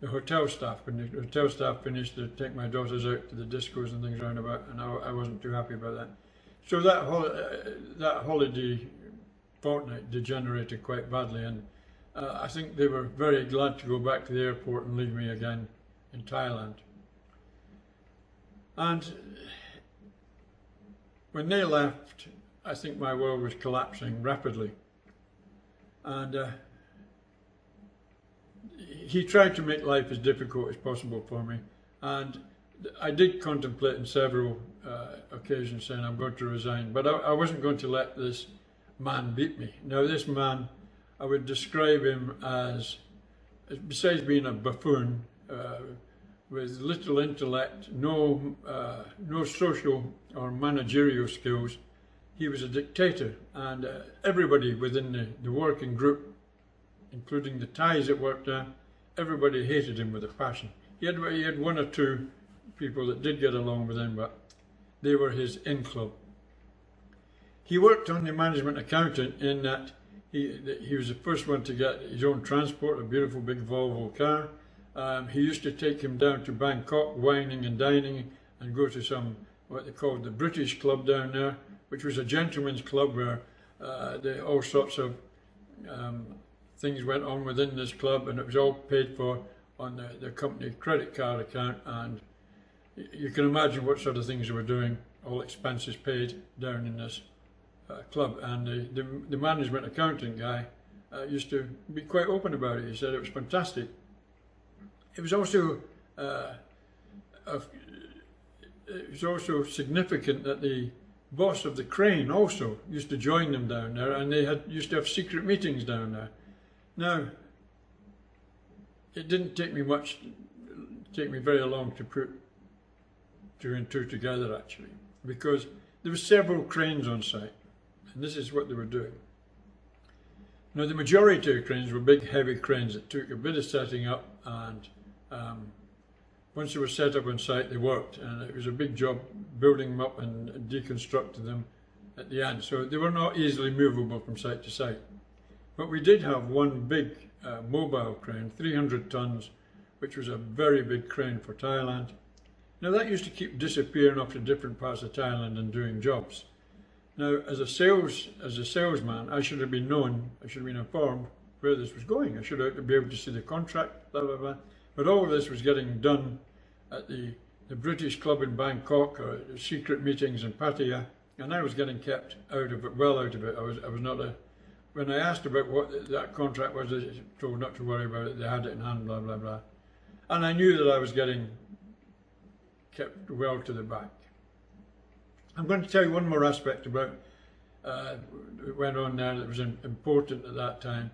hotel staff. When the hotel staff finished, they'd take my daughters out to the discos and things around about, and I wasn't too happy about that. So that holiday fortnight degenerated quite badly, and I think they were very glad to go back to the airport and leave me again in Thailand. And when they left, I think my world was collapsing rapidly. And he tried to make life as difficult as possible for me. And I did contemplate on several occasions saying I'm going to resign, but I wasn't going to let this man beat me. Now this man, I would describe him as, besides being a buffoon, with little intellect, no social or managerial skills, he was a dictator, and everybody within the working group, including the Thais that worked there, everybody hated him with a passion. He had 1 or 2 people that did get along with him, but they were his in-club. He worked on the management accountant in that he was the first one to get his own transport, a beautiful big Volvo car. He used to take him down to Bangkok, wining and dining, and go to some, what they called the British club down there, which was a gentleman's club where all sorts of things went on within this club, and it was all paid for on the company credit card account, and you can imagine what sort of things they were doing, all expenses paid down in this club. And the management accountant guy used to be quite open about it. He said it was fantastic. It was also significant that the boss of the crane also used to join them down there, and they used to have secret meetings down there. Now, it didn't take me very long to put two and two together, actually, because there were several cranes on site, and this is what they were doing. Now, the majority of cranes were big, heavy cranes that took a bit of setting up, and once they were set up on site, they worked, and it was a big job building them up and deconstructing them at the end. So they were not easily movable from site to site. But we did have one big mobile crane, 300 tons, which was a very big crane for Thailand. Now, that used to keep disappearing off to different parts of Thailand and doing jobs. Now, as a salesman, I should have been informed where this was going. I should have been able to see the contract, blah, blah, blah. But all of this was getting done at the British club in Bangkok, or secret meetings in Pattaya, and I was getting kept out of it, well out of it. I was not when I asked about what that contract was, I was told not to worry about it, they had it in hand, blah, blah, blah. And I knew that I was getting kept well to the back. I'm going to tell you one more aspect about what went on there that was important at that time.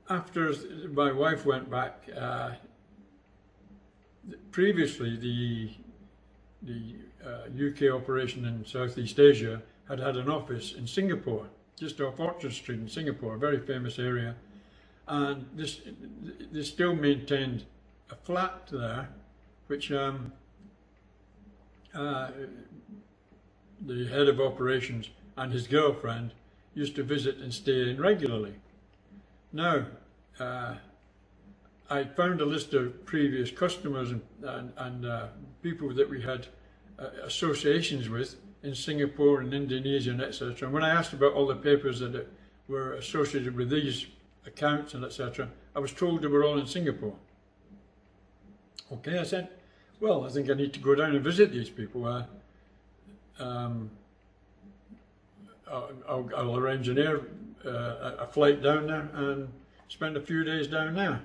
After my wife went back, previously the UK operation in Southeast Asia had an office in Singapore, just off Orchard Street in Singapore, a very famous area, and they still maintained a flat there, which the head of operations and his girlfriend used to visit and stay in regularly. Now, I found a list of previous customers and people that we had associations with in Singapore and Indonesia and etc. And when I asked about all the papers that were associated with these accounts and etc., I was told they were all in Singapore. Okay, I said, well, I think I need to go down and visit these people. I'll arrange a flight down there and spend a few days down there.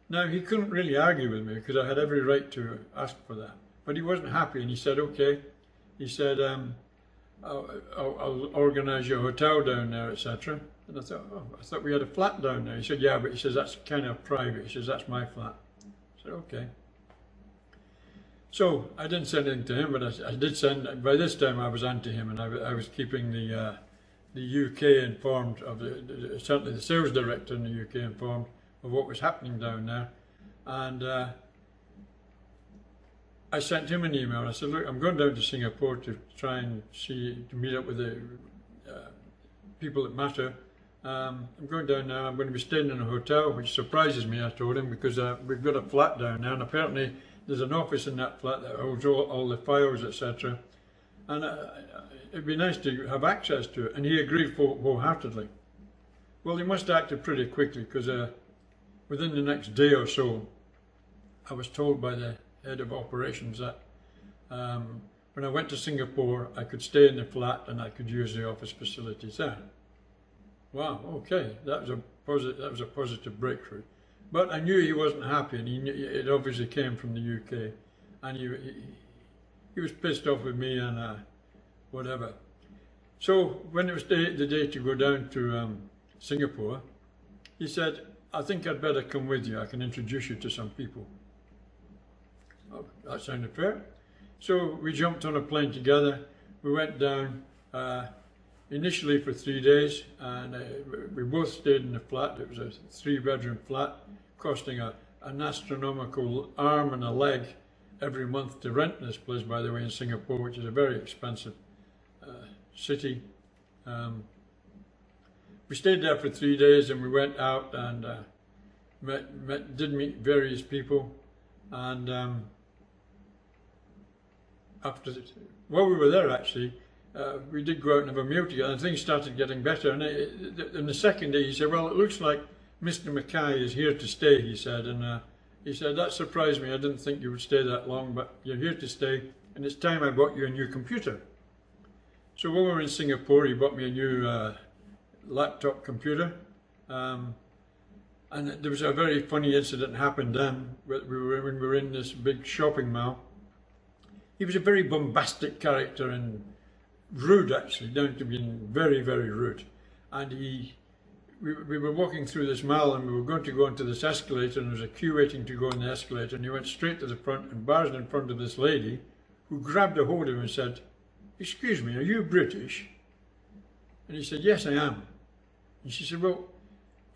Now, he couldn't really argue with me because I had every right to ask for that. But he wasn't happy, and he said, okay. He said, I'll organise your hotel down there, etc. And I thought we had a flat down there. He said, yeah, but he says, that's kind of private. He says, that's my flat. I said, okay. So I didn't send anything to him, but I did send, by this time I was onto him, and I was keeping the UK informed of, certainly the sales director in the UK informed of what was happening down there. And I sent him an email. I said, look, I'm going down to Singapore to try and to meet up with the people that matter. I'm going down now. I'm going to be staying in a hotel, which surprises me, I told him, because we've got a flat down there, and apparently there's an office in that flat that holds all the files, etc. And it'd be nice to have access to it. And he agreed wholeheartedly. Well, he must have acted pretty quickly, because within the next day or so, I was told by the head of operations that when I went to Singapore, I could stay in the flat and I could use the office facilities there. Wow, okay, that was a positive breakthrough. But I knew he wasn't happy, and it obviously came from the UK, and he was pissed off with me and whatever. So when it was the day to go down to Singapore, he said, I think I'd better come with you. I can introduce you to some people. Oh, that sounded fair. So we jumped on a plane together. We went down initially for 3 days, and we both stayed in the flat. It was a 3-bedroom flat, costing an astronomical arm and a leg every month to rent this place, by the way, in Singapore, which is a very expensive city. We stayed there for 3 days, and we went out and did meet various people. And while we were there, actually, we did go out and have a meal together, and things started getting better. And in the second day, he said, well, it looks like Mr. Mackay is here to stay, he said, and He said, that surprised me. I didn't think you would stay that long, but you're here to stay, and it's time I bought you a new computer. So when we were in Singapore, he bought me a new laptop computer. And there was a very funny incident happened then when we were in this big shopping mall. He was a very bombastic character and rude, actually, down to being very, very rude. And we were walking through this mall and we were going to go into this escalator, and there was a queue waiting to go in the escalator, and he went straight to the front and barged in front of this lady who grabbed a hold of him and said, "Excuse me, are you British?" And he said, "Yes, I am." And she said, "Well,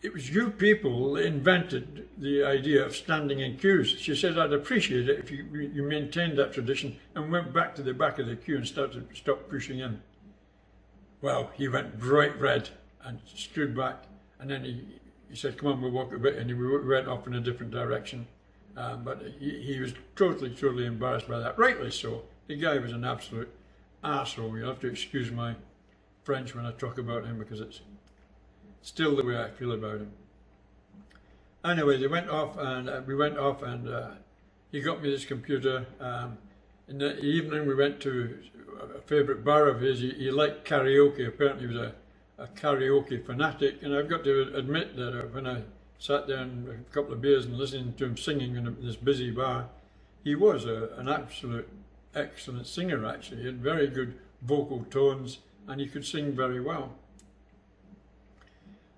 it was you people that invented the idea of standing in queues." She said, "I'd appreciate it if you maintained that tradition and went back to the back of the queue and stopped pushing in." Well, he went bright red and stood back, and then he said, "Come on, we'll walk a bit," and we went off in a different direction. But he was totally embarrassed by that, rightly so. The guy was an absolute arsehole. You'll have to excuse my French when I talk about him, because it's still the way I feel about him. Anyway, they went off, and we went off, and he got me this computer. In the evening, we went to a favourite bar of his. He liked karaoke. Apparently, he was a karaoke fanatic. And I've got to admit that when I sat down with a couple of beers and listening to him singing in this busy bar, he was an absolute excellent singer, actually. He had very good vocal tones, and he could sing very well.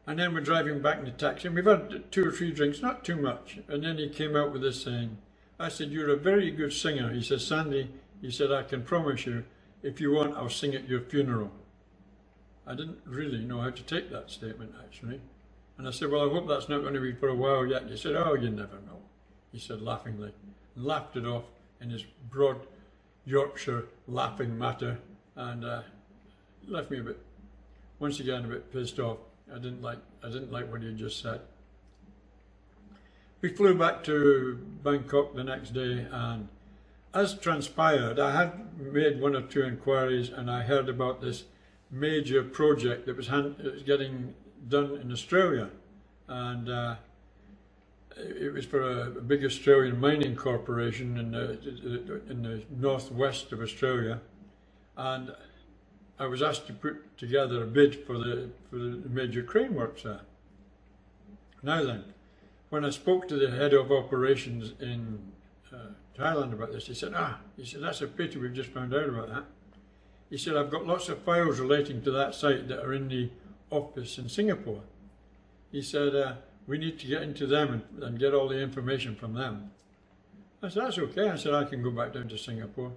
And then we're driving back in the taxi, and we've had 2 or 3 drinks, not too much. And then he came out with this saying. I said, "You're a very good singer." He said, "Sandy," he said, "I can promise you, if you want, I'll sing at your funeral." I didn't really know how to take that statement, actually. And I said, "Well, I hope that's not going to be for a while yet." He said, "Oh, you never know," he said laughingly. Laughed it off in his broad Yorkshire laughing matter, and left me once again a bit pissed off. I didn't like what he had just said. We flew back to Bangkok the next day, and as transpired, I had made 1 or 2 inquiries, and I heard about this major project that was getting done in Australia, and it was for a big Australian mining corporation in the northwest of Australia, and I was asked to put together a bid for the major crane works there. Now then, when I spoke to the head of operations in Thailand about this, he said, "That's a pity, we've just found out about that." He said, "I've got lots of files relating to that site that are in the office in Singapore." He said, "We need to get into them and get all the information from them." I said, "That's okay." I said, "I can go back down to Singapore."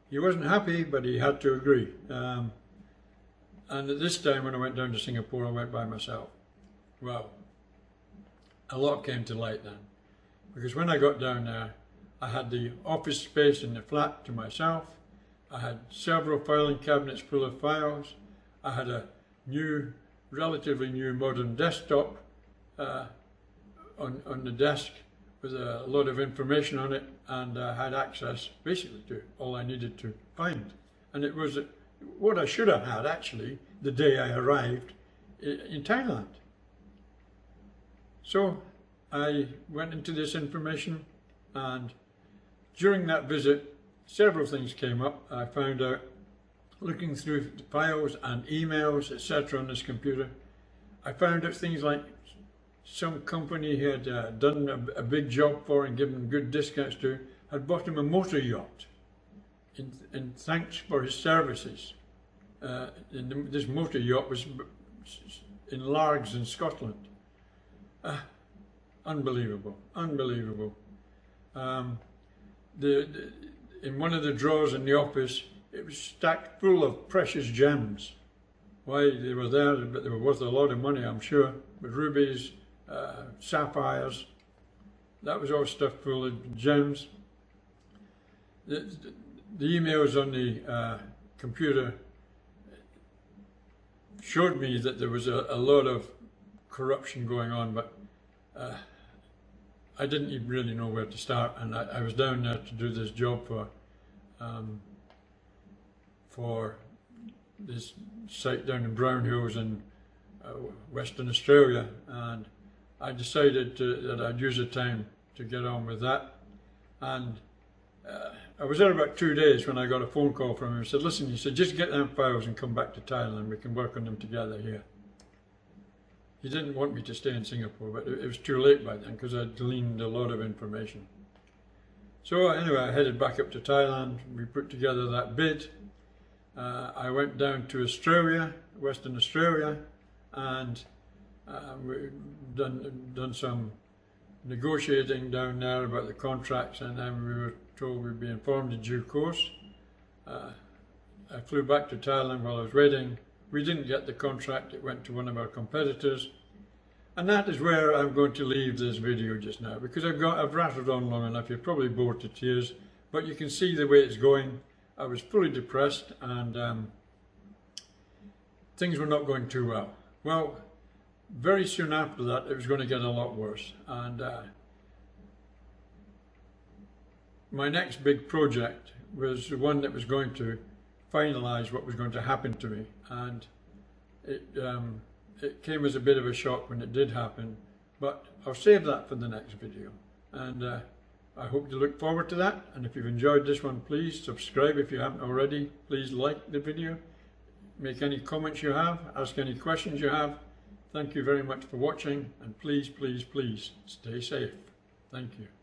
He wasn't happy, but he had to agree. And at this time, when I went down to Singapore, I went by myself. Well, a lot came to light then, because when I got down there, I had the office space in the flat to myself. I had several filing cabinets full of files. I had a relatively new modern desktop on the desk with a lot of information on it, and I had access basically to all I needed to find. And it was what I should have had, actually, the day I arrived in Thailand. So I went into this information, and during that visit, several things came up. I found out, looking through the files and emails, etc. on this computer, I found out things like some company he had done a big job for and given good discounts to, had bought him a motor yacht in thanks for his services. This motor yacht was in Largs in Scotland. Unbelievable. In one of the drawers in the office, it was stacked full of precious gems. Why they were there, but they were worth a lot of money, I'm sure. But rubies, sapphires, that was all stuffed full of gems. The emails on the computer showed me that there was a lot of corruption going on, but I didn't even really know where to start, and I was down there to do this job for this site down in Brown Hills in Western Australia, and I decided that I'd use the time to get on with that. And I was there about 2 days when I got a phone call from him. He said, listen, he said, just get them files and come back to Thailand. We can work on them together here. He didn't want me to stay in Singapore, but it was too late by then because I'd gleaned a lot of information. So anyway, I headed back up to Thailand. We put together that bid. I went down to Australia, Western Australia, and we done some negotiating down there about the contracts, and then we were told we'd be informed in due course. I flew back to Thailand while I was waiting. We didn't get the contract, it went to one of our competitors. And that is where I'm going to leave this video just now, because I've rattled on long enough. You're probably bored to tears, but you can see the way it's going. I was fully depressed, and things were not going too well. Well, very soon after that, it was going to get a lot worse. And my next big project was the one that was going to finalize what was going to happen to me. And it came as a bit of a shock when it did happen, but I'll save that for the next video. And I hope you look forward to that. And if you've enjoyed this one, please subscribe if you haven't already. Please like the video, make any comments you have, ask any questions you have. Thank you very much for watching, and please, please, please stay safe. Thank you.